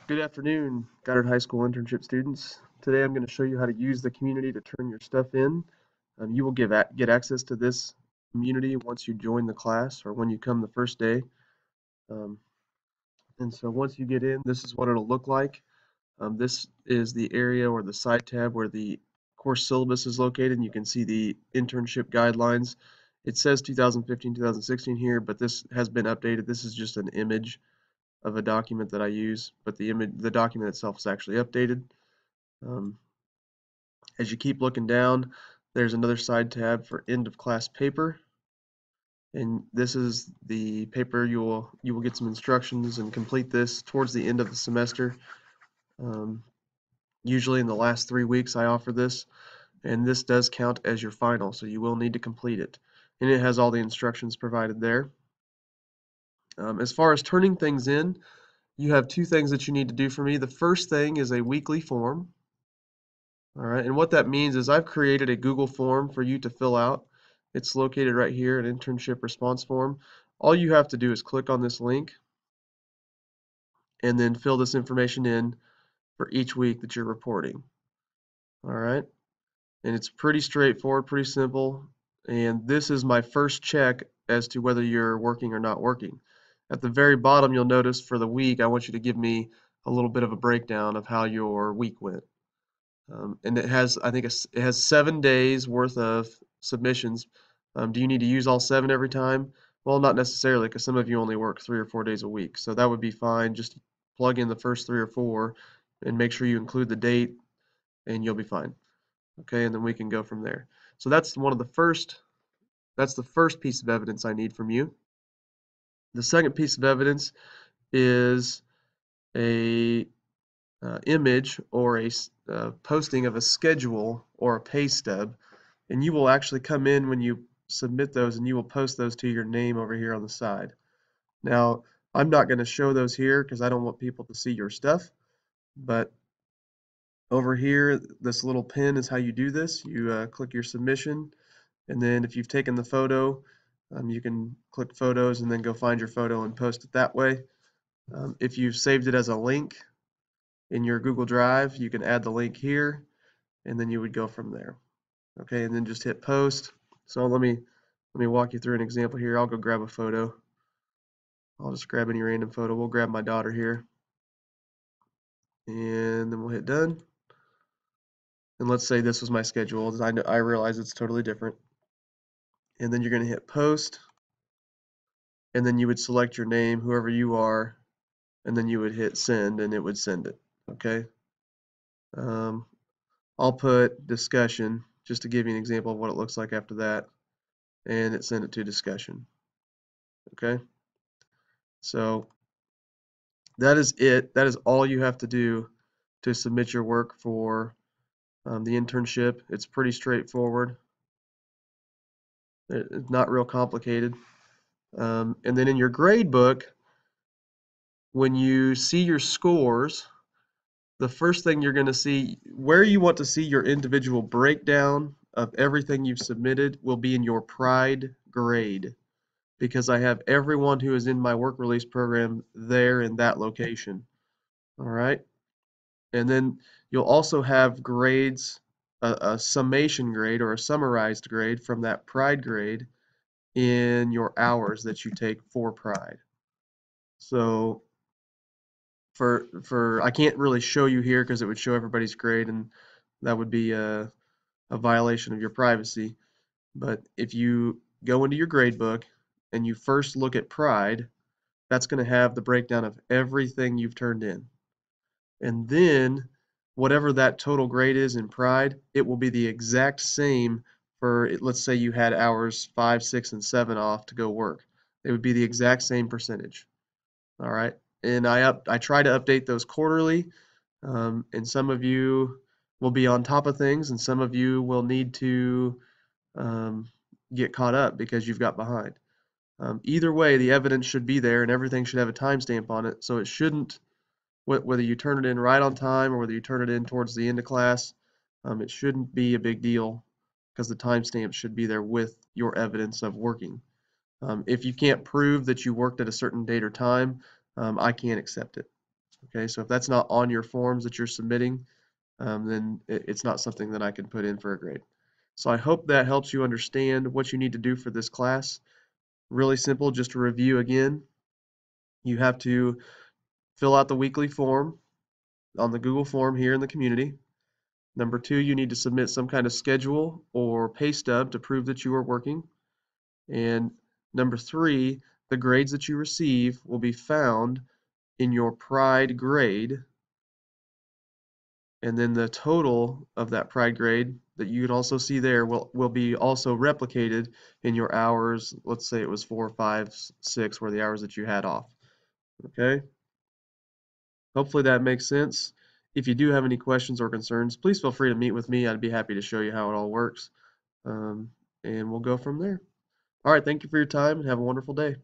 Good afternoon, Goddard High School internship students. Today I'm going to show you how to use the community to turn your stuff in. You will get access to this community once you join the class or when you come the first day. Um, and so once you get in, this is what it'll look like. This is the area or the side tab where the course syllabus is located, and you can see the internship guidelines. It says 2015-2016 here, but this has been updated. This is just an image of a document that I use, but the document itself is actually updated. Um, as you keep looking down, there's another side tab for end of class paper, and this is the paper you will get some instructions and complete this towards the end of the semester. Um, Usually in the last 3 weeks I offer this, and this does count as your final, so you will need to complete it. And it has all the instructions provided there. As far as turning things in, you have two things that you need to do for me. The first thing is a weekly form. All right, and what that means is I've created a Google form for you to fill out. It's located right here, an internship response form. All you have to do is click on this link and then fill this information in for each week that you're reporting. All right, and it's pretty straightforward, pretty simple. And this is my first check as to whether you're working or not working. At the very bottom, you'll notice for the week, I want you to give me a little bit of a breakdown of how your week went. And it has, I think it has 7 days worth of submissions. Do you need to use all 7 every time? Well, not necessarily, because some of you only work 3 or 4 days a week. So that would be fine. Just plug in the first 3 or 4 and make sure you include the date, and you'll be fine. Okay, and then we can go from there. So that's the first piece of evidence I need from you. The second piece of evidence is a image or a posting of a schedule or a pay stub, and you will actually come in when you submit those and you will post those to your name over here on the side. Now, I'm not going to show those here because I don't want people to see your stuff, but over here, this little pin is how you do this. You click your submission, and then if you've taken the photo, you can click photos and then go find your photo and post it that way. If you've saved it as a link in your Google Drive, you can add the link here, and then you would go from there. Okay, and then just hit post. So let me walk you through an example here. I'll go grab a photo. I'll just grab any random photo. We'll grab my daughter here, and then we'll hit done. And let's say this was my schedule. I realize it's totally different. And then you're going to hit post, and then you would select your name, whoever you are, and then you would hit send, and it would send it. Okay. I'll put discussion just to give you an example of what it looks like after that, and it sent it to discussion. Okay. So that is it. That is all you have to do to submit your work for the internship. It's pretty straightforward. It's not real complicated. And then in your grade book, when you see your scores, the first thing you're going to see, where you want to see your individual breakdown of everything you've submitted will be in your Pride grade, because I have everyone who is in my work release program there in that location. All right. And then you'll also have grades, a summation grade or a summarized grade from that Pride grade in your hours that you take for Pride. So for I can't really show you here because it would show everybody's grade, and that would be a violation of your privacy. But if you go into your grade book and you first look at Pride, that's going to have the breakdown of everything you've turned in. And then whatever that total grade is in Pride, it will be the exact same for, let's say you had hours 5, 6, and 7 off to go work. It would be the exact same percentage. All right. And I try to update those quarterly, and some of you will be on top of things, and some of you will need to get caught up because you've got behind. Either way, the evidence should be there, and everything should have a timestamp on it, so it shouldn't, whether you turn it in right on time or whether you turn it in towards the end of class, it shouldn't be a big deal because the timestamp should be there with your evidence of working. If you can't prove that you worked at a certain date or time, I can't accept it. Okay, so if that's not on your forms that you're submitting, then it's not something that I can put in for a grade. So I hope that helps you understand what you need to do for this class. Really simple, just to review again. You have to fill out the weekly form on the Google form here in the community. Number two, you need to submit some kind of schedule or pay stub to prove that you are working. And number three, the grades that you receive will be found in your Pride grade, and then the total of that Pride grade that you can also see there will be also replicated in your hours. Let's say it was 4, 5, 6 were the hours that you had off. Okay? Hopefully that makes sense. If you do have any questions or concerns, please feel free to meet with me. I'd be happy to show you how it all works. Um, and we'll go from there. All right, thank you for your time and have a wonderful day.